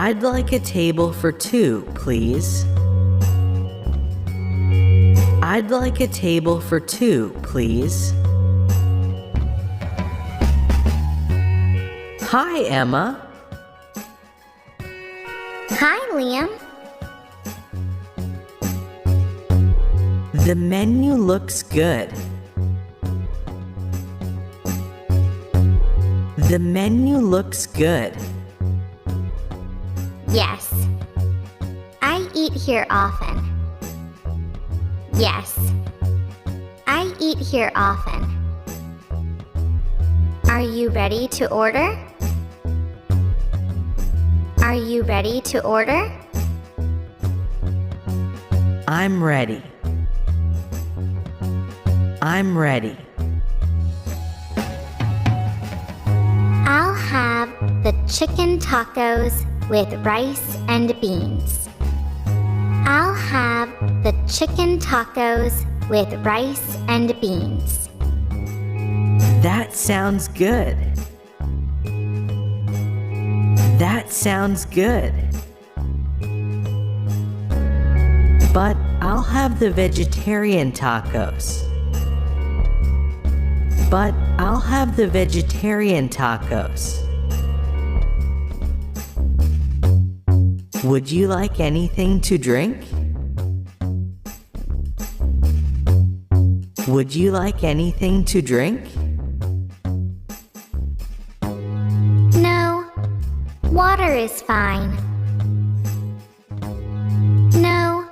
I'd like a table for two, please. I'd like a table for two, please. Hi, Emma. Hi, Liam. The menu looks good. The menu looks good. Yes. I eat here often. Yes. I eat here often. Are you ready to order? Are you ready to order? I'm ready. I'm ready. I'll have the chicken tacos with rice and beans. I'll have the chicken tacos with rice and beans. That sounds good. That sounds good. But I'll have the vegetarian tacos. But I'll have the vegetarian tacos. Would you like anything to drink? Would you like anything to drink? No, water is fine. No,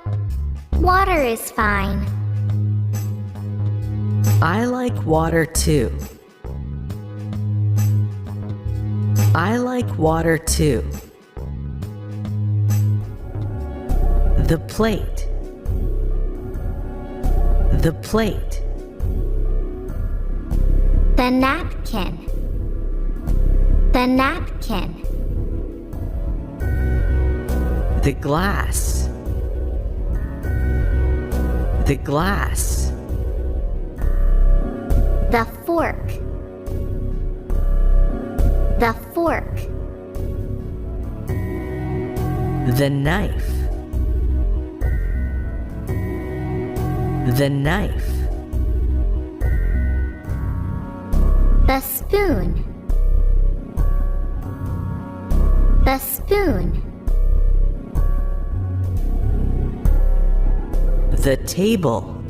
water is fine. I like water too. I like water too. The plate. The plate. The napkin. The napkin. The glass. The glass. The fork. The fork. The knife. The knife. The spoon. The spoon. The table.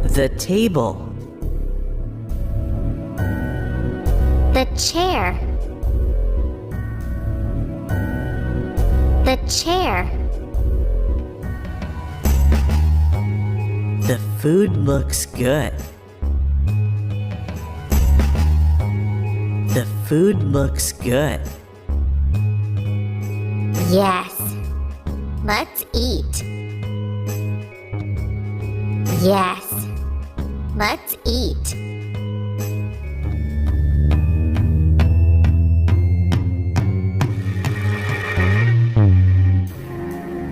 The table. The chair. The chair. The food looks good. The food looks good. Yes. Let's eat. Yes. Let's eat.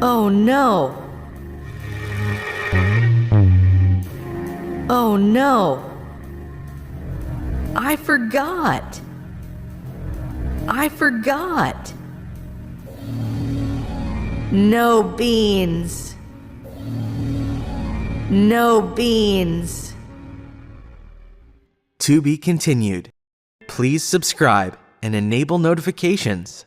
Oh no! Oh no! I forgot! I forgot! No beans! No beans! To be continued. Please subscribe and enable notifications.